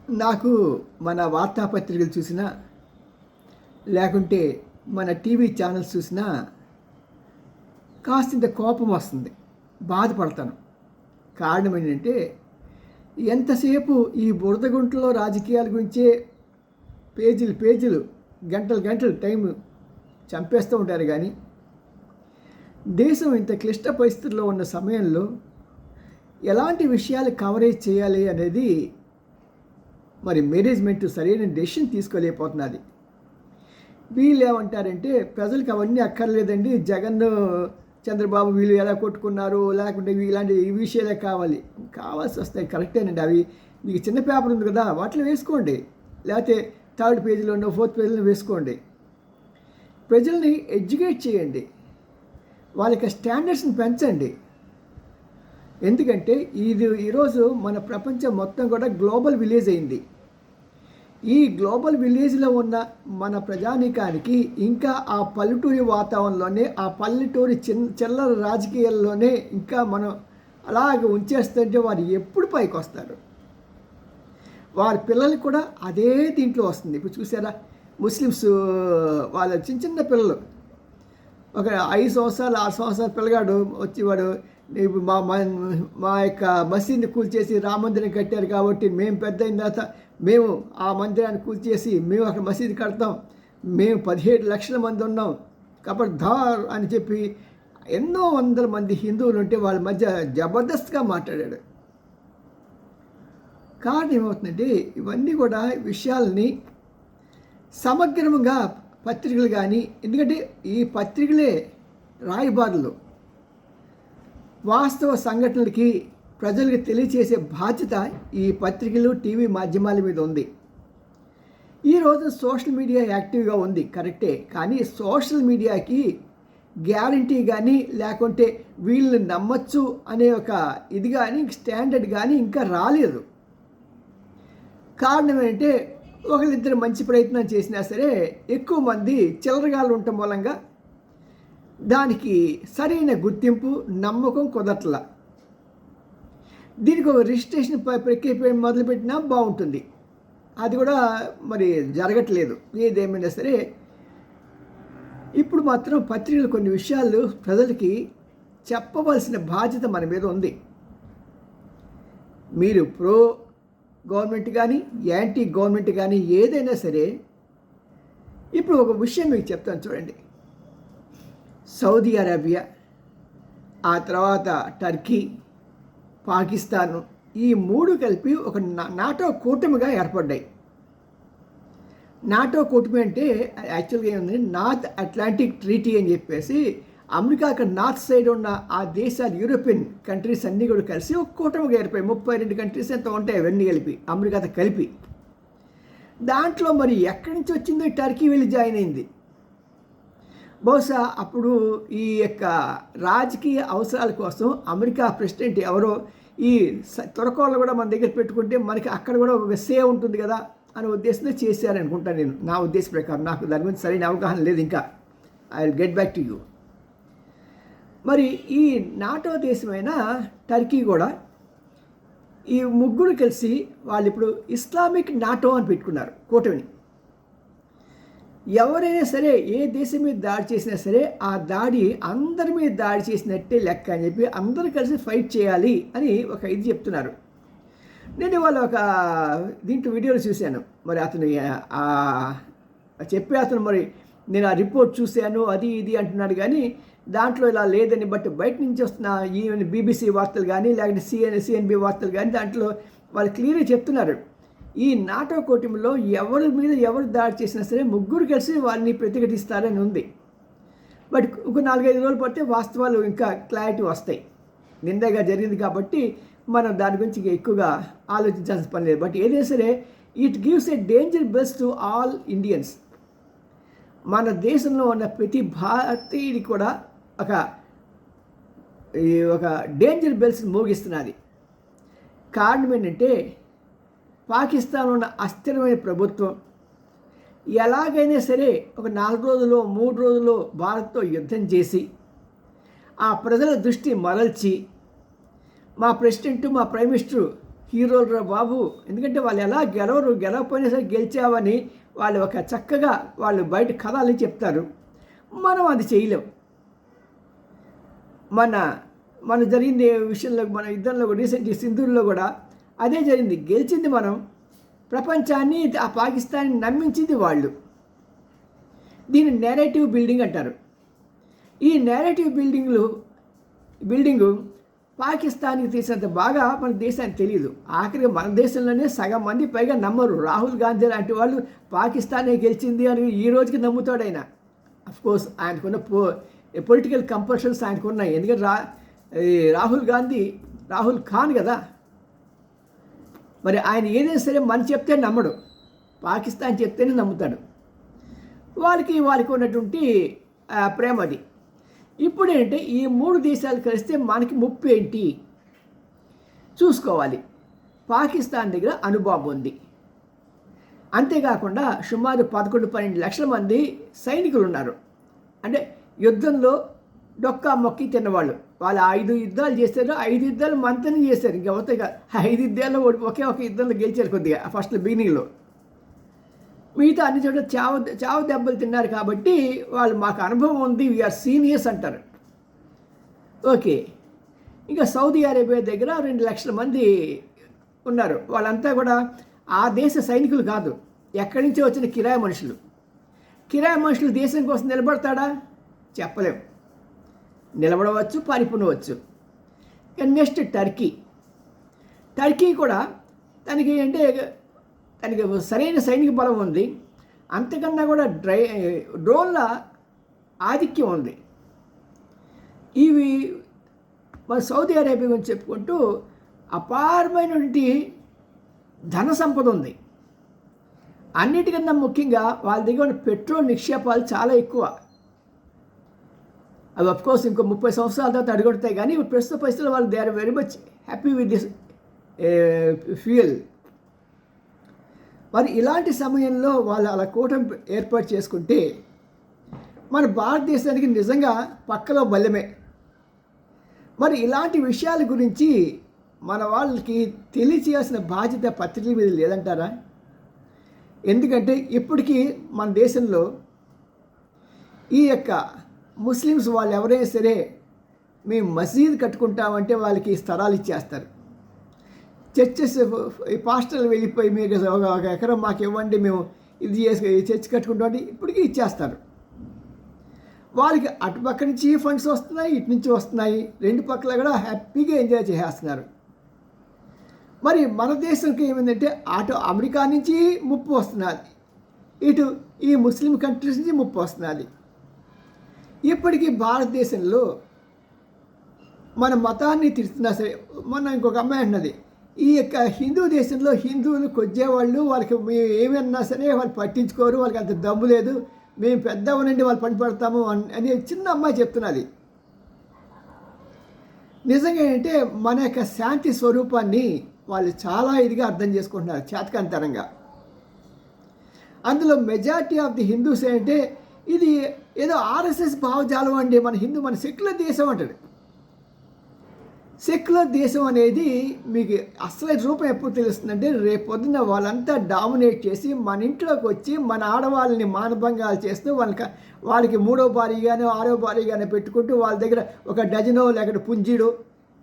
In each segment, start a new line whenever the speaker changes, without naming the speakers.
నాకు మన వార్తాపత్రికలు చూసినా, లేకుంటే మన టీవీ ఛానల్స్ చూసినా కాస్తంత కోపం వస్తుంది, బాధపడతాను. కారణం ఏంటంటే, ఎంతసేపు ఈ బురదగుంటలో రాజకీయాల గురించే పేజీలు పేజీలు, గంటలు గంటలు టైం చంపేస్తూ ఉంటారు. కానీ దేశం ఇంత క్లిష్ట పరిస్థితుల్లో ఉన్న సమయంలో ఎలాంటి విషయాలు కవరేజ్ చేయాలి అనేది మరి మేనేజ్మెంట్ సరైన డెసిషన్ తీసుకోలేకపోతున్నది. వీళ్ళు ఏమంటారంటే, ప్రజలకు అవన్నీ అక్కర్లేదండి, జగన్ చంద్రబాబు వీళ్ళు ఎలా కొట్టుకున్నారు, లేకుంటే ఇలాంటి ఈ విషయాలే కావాల్సి వస్తాయి. కరెక్టేనండి. అవి మీకు చిన్న పేపర్ ఉంది కదా, వాటిలో వేసుకోండి, లేకపోతే థర్డ్ పేజీలోనో ఫోర్త్ పేజీలో వేసుకోండి. ప్రజల్ని ఎడ్యుకేట్ చేయండి, వాళ్ళకి స్టాండర్డ్స్ని పెంచండి. ఎందుకంటే ఈరోజు మన ప్రపంచం మొత్తం కూడా గ్లోబల్ విలేజ్ అయింది. ఈ గ్లోబల్ విలేజ్లో ఉన్న మన ప్రజానీకానికి ఇంకా ఆ పల్లెటూరి వాతావరణంలోనే, ఆ పల్లెటూరి చిల్లర రాజకీయాల్లోనే ఇంకా మనం అలాగే ఉంచేస్తుంటే వారు ఎప్పుడు పైకి వస్తారు? వారి పిల్లలు కూడా అదే దీంట్లో వస్తుంది. ఇప్పుడు చూసారా, ముస్లిమ్స్ వాళ్ళ చిన్న చిన్న పిల్లలు, ఒక 5 సంవత్సరాలు 6 సంవత్సరాల పిల్లగాడు వచ్చి వాడు మా మా యొక్క మసీద్ని కూల్చేసి రామ మందిరం కట్టారు కాబట్టి మేము పెద్ద అయిన తర్వాత మేము ఆ మందిరాన్ని కూల్చేసి మేము అక్కడ మసీదు కడతాం, మేము 17 లక్షల మంది ఉన్నాం కాబట్టి ధార్ అని చెప్పి ఎన్నో వందల మంది హిందువులు ఉంటే వాళ్ళ మధ్య జబర్దస్త్గా మాట్లాడాడు. కారణం ఏమవుతుందంటే, ఇవన్నీ కూడా విషయాలని సమగ్రంగా పత్రికలు కానీ, ఎందుకంటే ఈ పత్రికలే రాయబారులు, వాస్తవ సంఘటనలకి ప్రజలకు తెలియచేసే బాధ్యత ఈ పత్రికలు టీవీ మాధ్యమాల మీద ఉంది. ఈరోజు సోషల్ మీడియా యాక్టివ్గా ఉంది, కరెక్టే. కానీ సోషల్ మీడియాకి గ్యారంటీ కానీ, లేకుంటే వీళ్ళని నమ్మచ్చు అనే ఒక ఇది కానీ, స్టాండర్డ్ కానీ ఇంకా రాలేదు. కారణం ఏంటంటే, ఒకరిద్దరు మంచి ప్రయత్నం చేసినా సరే ఎక్కువ మంది చిల్లరగాళ్ళు ఉండటం మూలంగా దానికి సరైన గుర్తింపు, నమ్మకం కుదరట్ల. దీనికి ఒక రిజిస్ట్రేషన్ ప్రక్రియ మొదలుపెట్టినా బాగుంటుంది, అది కూడా మరి జరగట్లేదు. ఏదేమైనా సరే ఇప్పుడు మాత్రం పత్రికలు కొన్ని విషయాలు ప్రజలకి చెప్పవలసిన బాధ్యత మన మీద ఉంది. మీరు ప్రో గవర్నమెంట్ కానీ, యాంటీ గవర్నమెంట్ కానీ ఏదైనా సరే, ఇప్పుడు ఒక విషయం మీకు చెప్తాను చూడండి. సౌదీ అరేబియా, ఆ తర్వాత టర్కీ, పాకిస్తాను, ఈ 3 కలిపి ఒక నాటో కూటమిగా ఏర్పడ్డాయి. నాటో కూటమి అంటే యాక్చువల్గా ఏముంది, నార్త్ అట్లాంటిక్ ట్రీటీ అని చెప్పేసి అమెరికా అక్కడ నార్త్ సైడ్ ఉన్న ఆ దేశాలు, యూరోపియన్ కంట్రీస్ అన్నీ కూడా కలిసి ఒక కూటమిగా ఏర్పడాయి. 32 కంట్రీస్ ఎంత ఉంటాయి అవన్నీ కలిపి, అమెరికాతో కలిపి. దాంట్లో మరి ఎక్కడి నుంచి వచ్చిందో టర్కీ వెళ్ళి జాయిన్ అయింది. బహుశా అప్పుడు ఈ యొక్క రాజకీయ అవసరాల కోసం అమెరికా ప్రెసిడెంట్ ఎవరో ఈ తొరకోళ్ళు కూడా మన దగ్గర పెట్టుకుంటే మనకి అక్కడ కూడా ఒక సే ఉంటుంది కదా అనే ఉద్దేశంతో చేశారనుకుంటాను నేను, నా ఉద్దేశ ప్రకారం. నాకు దాని గురించి సరైన అవగాహన లేదు ఇంకా. I will get back to you. మరి ఈ నాటో దేశమైన టర్కీ కూడా, ఈ ముగ్గురు కలిసి వాళ్ళు ఇప్పుడు ఇస్లామిక్ నాటో అని పెట్టుకున్నారు కూటమిని. ఎవరైనా సరే ఏ దేశం మీద దాడి చేసినా సరే ఆ దాడి అందరి మీద దాడి చేసినట్టే లెక్క అని చెప్పి అందరూ కలిసి ఫైట్ చేయాలి అని ఒక ఇది చెప్తున్నారు. నేను ఇవాళ ఒక దీంట్లో వీడియోలు చూశాను. మరి అతను చెప్పే అతను మరి నేను ఆ రిపోర్ట్ చూశాను అది ఇది అంటున్నాడు, కానీ దాంట్లో ఇలా లేదని. బట్ బయట నుంచి వస్తున్న ఈ బీబీసీ వార్తలు కానీ, లేకపోతే సిఎన్బి వార్తలు కానీ, దాంట్లో వాళ్ళు క్లియర్గా చెప్తున్నారు, ఈ నాటో కూటమిలో ఎవరి మీద ఎవరు దాడి చేసినా సరే ముగ్గురు కలిసి వాళ్ళని ప్రతిఘటిస్తారని ఉంది. బట్ ఒక 4-5 రోజులు పడితే వాస్తవాలు ఇంకా క్లారిటీ వస్తాయి. నిందగా జరిగింది కాబట్టి మనం దాని గురించి ఎక్కువగా ఆలోచించాల్సిన పని లేదు. బట్ ఏదైనా సరే it gives a danger bells to all Indians. మన దేశంలో ఉన్న ప్రతి భారతీయుడి కూడా ఒక డేంజర్ బెల్స్ మోగిస్తున్నది. కారణం ఏంటంటే, పాకిస్తాన్ ఉన్న అస్థిరమైన ప్రభుత్వం ఎలాగైనా సరే ఒక 4 రోజులు 3 రోజులు భారత్తో యుద్ధం చేసి ఆ ప్రజల దృష్టి మరల్చి మా ప్రెసిడెంట్, మా ప్రైమ్ మినిస్టర్ హీరోలు రా బాబు. ఎందుకంటే వాళ్ళు ఎలా గెలవకపోయినా సరే గెలిచావని వాళ్ళు ఒక చక్కగా వాళ్ళు బయట కథలు చెప్తారు. మనం అది చేయలేం. మన జరిగింది విషయంలో, మన యుద్ధంలో రీసెంట్ సింధూర్లో కూడా అదే జరిగింది. గెలిచింది మనం, ప్రపంచాన్ని ఆ పాకిస్తాన్ని నమ్మించింది వాళ్ళు. దీన్ని నేరేటివ్ బిల్డింగ్ అంటారు. ఈ నేరేటివ్ బిల్డింగు పాకిస్తాన్కి తీసినంత బాగా మన దేశానికి తెలియదు. ఆఖరికి మన దేశంలోనే సగం మంది పైగా నమ్మరు. రాహుల్ గాంధీ లాంటి వాళ్ళు పాకిస్తానే గెలిచింది అని ఈ రోజుకి నమ్ముతాడు ఆయన. అఫ్కోర్స్ ఆయనకున్న పొలిటికల్ కంపల్షన్స్ ఆయనకు ఉన్నాయి. ఎందుకంటే రాహుల్ ఖాన్ కదా. మరి ఆయన ఏదైనా సరే మన చెప్తే నమ్మడు, పాకిస్తాన్ చెప్తేనే నమ్ముతాడు. వాళ్ళకి ఉన్నటువంటి ప్రేమ అది. ఇప్పుడు ఏంటంటే ఈ 3 దేశాలు కలిస్తే మనకి ముప్పు ఏంటి చూసుకోవాలి. పాకిస్తాన్ దగ్గర అణుబాంబు ఉంది. అంతేకాకుండా సుమారు 11-12 లక్షల మంది సైనికులు ఉన్నారు. అంటే యుద్ధంలో డొక్కా మొక్కి తిన్నవాళ్ళు. వాళ్ళు 5 యుద్ధాలు చేశారు. 5 యుద్ధాలు మంతనే చేశారు. ఇంకెవరితో 5 యుద్ధాల్లో ఒకే ఒక యుద్ధంలో గెలిచారు కొద్దిగా ఫస్ట్ బిగినింగ్లో. మిగతా అన్ని చోట్ల చావు దెబ్బలు తిన్నారు. కాబట్టి వాళ్ళు మాకు అనుభవం ఉంది, వీఆర్ సీనియర్స్ అంటారు. ఓకే. ఇంకా సౌదీ అరేబియా దగ్గర 2 లక్షల మంది ఉన్నారు. వాళ్ళంతా కూడా ఆ దేశ సైనికులు కాదు, ఎక్కడి నుంచో వచ్చిన కిరాయి మనుషులు. కిరాయి మనుషులు దేశం కోసం నిలబడతాడా? చెప్పలేం. నిలబడవచ్చు, పారిపోవచ్చు. నెక్స్ట్ టర్కీ కూడా తనకి సరైన సైనిక బలం ఉంది. అంతకన్నా కూడా డ్రోన్ల ఆధిక్యం ఉంది. ఇవి మన సౌదీ అరేబియా గురించి చెప్పుకుంటూ అపారమైనటువంటి ధన సంపద ఉంది. అన్నిటికన్నా ముఖ్యంగా వాళ్ళ దగ్గర ఉన్న పెట్రోల్ నిక్షేపాలు చాలా ఎక్కువ. అవి అఫ్కోర్స్ ఇంకో 30 సంవత్సరాల తర్వాత అడుగుతాయి. కానీ ప్రస్తుత పరిస్థితుల్లో వాళ్ళు they are very much happy with this fuel. మరి ఇలాంటి సమయంలో వాళ్ళు అలా కూటమి ఏర్పాటు చేసుకుంటే మన భారతదేశానికి నిజంగా పక్కలో బల్లెమే. మరి ఇలాంటి విషయాల గురించి మన వాళ్ళకి తెలియచేయాల్సిన బాధ్యత పత్రికల మీద లేదంటారా? ఎందుకంటే ఇప్పటికీ మన దేశంలో ఈ యొక్క ముస్లిమ్స్ వాళ్ళు ఎవరైనా సరే మేము మసీద్ కట్టుకుంటామంటే వాళ్ళకి స్థలాలు ఇచ్చేస్తారు. చర్చెస్ పాస్టర్లు వెళ్ళిపోయి మీకు ఒక ఎకరం మాకు ఇవ్వండి, మేము ఇది చర్చ్ కట్టుకుంటామంటే ఇప్పటికీ ఇచ్చేస్తారు. వాళ్ళకి అటుపక్క నుంచి ఫండ్స్ వస్తున్నాయి, ఇటు నుంచి వస్తున్నాయి. 2 పక్కల కూడా హ్యాపీగా ఎంజాయ్ చేసేస్తున్నారు. మరి మన దేశంకి ఏమైందంటే అటు అమెరికా నుంచి ముప్పు వస్తున్నది, ఇటు ఈ ముస్లిం కంట్రీస్ నుంచి ముప్పు వస్తున్నది. ఇప్పటికీ భారతదేశంలో మన మతాన్ని తిడుతున్నా సరే, మొన్న ఇంకొక అమ్మాయి అన్నది, ఈ యొక్క హిందూ దేశంలో హిందువులు కొద్దేవాళ్ళు, వాళ్ళకి మేము ఏమన్నా సరే వాళ్ళు పట్టించుకోరు, వాళ్ళకి అంత దమ్ము లేదు, మేము పెద్దవనండి వాళ్ళు పని పడతాము అని చిన్న అమ్మాయి చెప్తున్నది. నిజంగా ఏంటంటే మన యొక్క శాంతి స్వరూపాన్ని వాళ్ళు చాలా ఇదిగా అర్థం చేసుకుంటున్నారు, చేతకంతరంగా. అందులో మెజారిటీ ఆఫ్ ది హిందూస్ ఏంటంటే ఇది ఏదో ఆర్ఎస్ఎస్ భావజాలం అండి, మన సెక్యులర్ దేశం అంటాడు. సెక్యులర్ దేశం అనేది మీకు అసలు రూపం ఎప్పుడు తెలుస్తుందంటే రేపొద్దున వాళ్ళంతా డామినేట్ చేసి మన ఇంట్లోకి వచ్చి మన ఆడవాళ్ళని మానభంగాలు చేస్తూ వాళ్ళకి 3వ భార్యగానో 6వ భార్యగానో పెట్టుకుంటూ వాళ్ళ దగ్గర ఒక డజనో లేకపోతే పుంజీడో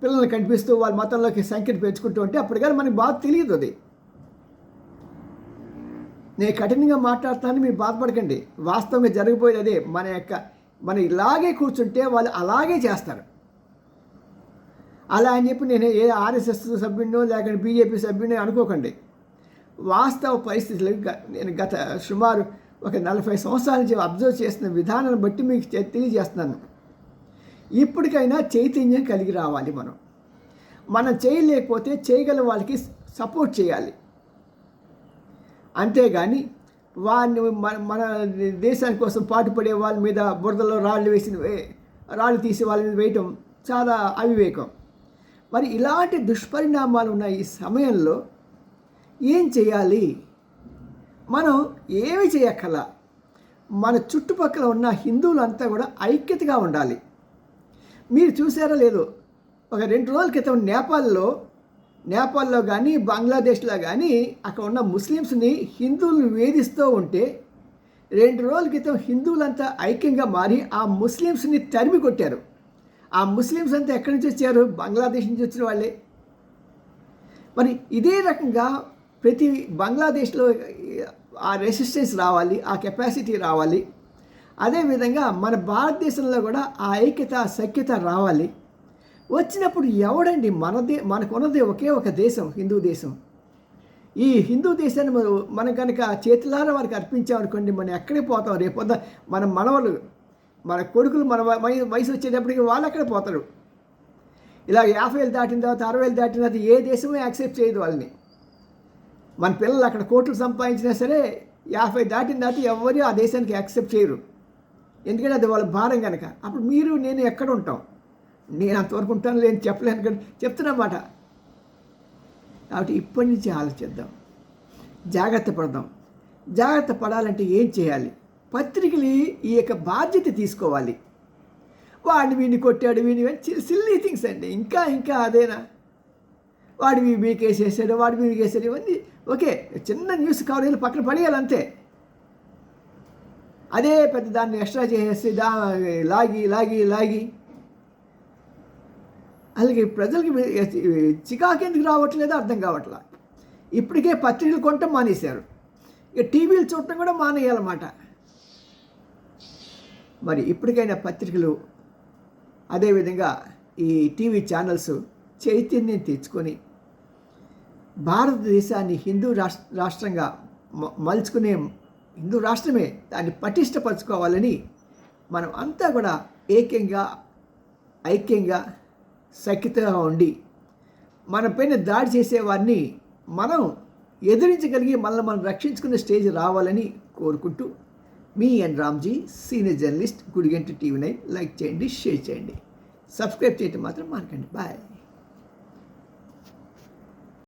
పిల్లల్ని కనిపిస్తూ వాళ్ళ మతంలోకి సంఖ్యను పెంచుకుంటూ ఉంటే అప్పుడు కానీ మనకి బాధ తెలియదు. అది నేను కఠినంగా మాట్లాడుతానని మీరు బాధపడకండి, వాస్తవంగా జరగబోయేది అదే. మన ఇలాగే కూర్చుంటే వాళ్ళు అలాగే చేస్తారు. అలా అని చెప్పి నేను ఏ ఆర్ఎస్ఎస్ సభ్యుడినో లేకపోతే బీజేపీ సభ్యుడినో అనుకోకండి. వాస్తవ పరిస్థితులు నేను గత సుమారు ఒక 40 సంవత్సరాల నుంచి అబ్జర్వ్ చేస్తున్న విధానాన్ని బట్టి మీకు తెలియజేస్తున్నాను. ఇప్పటికైనా చైతన్యం కలిగి రావాలి. మనం చేయలేకపోతే చేయగల వాళ్ళకి సపోర్ట్ చేయాలి. అంతేగాని వారిని మన దేశాని కోసం పాటుపడే వాళ్ళ మీద బురదలో రాళ్ళు తీసి వాళ్ళ మీద వేయటం చాలా అవివేకం. మరి ఇలాంటి దుష్పరిణామాలు ఉన్న ఈ సమయంలో ఏం చేయాలి? మనం ఏమి చేయక్కర్లా, మన చుట్టుపక్కల ఉన్న హిందువులంతా కూడా ఐక్యతగా ఉండాలి. మీరు చూసారో లేదో, ఒక 2 రోజుల క్రితం నేపాల్లో నేపాల్లో కానీ బంగ్లాదేశ్లో కానీ అక్కడ ఉన్న ముస్లిమ్స్ని హిందువులను వేధిస్తూ ఉంటే 2 రోజుల క్రితం హిందువులంతా ఐక్యంగా మారి ఆ ముస్లిమ్స్ని తరిమి కొట్టారు. ఆ ముస్లిమ్స్ అంతా ఎక్కడి నుంచి వచ్చారు? బంగ్లాదేశ్ నుంచి వచ్చిన వాళ్ళే. మరి ఇదే రకంగా ప్రతి బంగ్లాదేశ్లో ఆ రెసిస్టెన్స్ రావాలి, ఆ కెపాసిటీ రావాలి. అదేవిధంగా మన భారతదేశంలో కూడా ఆ ఐక్యత సఖ్యత రావాలి. వచ్చినప్పుడు ఎవడండి మనకున్నది ఒకే ఒక దేశం, హిందూ దేశం. ఈ హిందూ దేశాన్ని మనం కనుక చేతులారా వారికి అర్పించామనుకోండి, మనం ఎక్కడికి పోతాం? రేపొద్ద మన మనవలు, మన కొడుకులు, మన వయసు వచ్చేటప్పటికి వాళ్ళు ఎక్కడ పోతారు? ఇలా 50 ఏళ్ళు దాటిన తర్వాత 60 ఏళ్ళు దాటిన తర్వాత ఏ దేశమో యాక్సెప్ట్ చేయదు వాళ్ళని. మన పిల్లలు అక్కడ కోట్లు సంపాదించినా సరే 50 దాటిన తర్వాత ఎవరు ఆ దేశానికి యాక్సెప్ట్ చేయరు. ఎందుకంటే అది వాళ్ళ భారం కనుక. అప్పుడు మీరు నేను ఎక్కడ ఉంటాం? నేను అంతవరకు ఉంటాను లేని చెప్పలేను కానీ చెప్తున్నమాట. కాబట్టి ఇప్పటి నుంచి ఆలోచిద్దాం, జాగ్రత్త పడదాం. జాగ్రత్త పడాలంటే ఏం చేయాలి? పత్రికలు ఈ యొక్క బాధ్యత తీసుకోవాలి. వాడిని వీడిని కొట్టాడు, సిల్లీ థింగ్స్ అండి. ఇంకా అదేనా? వాడు మీకేసేసాడు, వాడు మీకేసాడు, ఇవన్నీ ఓకే. చిన్న న్యూస్ కవరేజ్ పక్కన పడేయాలి అంతే. అదే పెద్ద దాన్ని ఎక్స్ట్రా చేసేసి లాగి అలాగే ప్రజలకి చికాకు ఎందుకు రావట్లేదో అర్థం కావట్లా. ఇప్పటికే పత్రికలు కొనటం మానేశారు, ఇక టీవీలు చూడటం కూడా మానేయాలన్నమాట. మరి ఇప్పటికైనా పత్రికలు అదేవిధంగా ఈ టీవీ ఛానల్స్ చైతన్యం తెచ్చుకొని భారతదేశాన్ని హిందూ రాష్ట్రంగా మలుచుకునే హిందూ రాష్ట్రమే దాన్ని పటిష్టపరచుకోవాలని మనం అంతా కూడా ఐక్యంగా సఖ్యతగా ఉండి మన పైన దాడి చేసేవారిని మనం ఎదిరించగలిగి మనం రక్షించుకునే స్టేజ్ రావాలని కోరుకుంటూ మీ N Ramji, senior journalist, Gudiganti TV 9. Like చేయండి, షేర్ చేయండి, సబ్స్క్రైబ్ చేయటం మాత్రం మానకండి. బాయ్.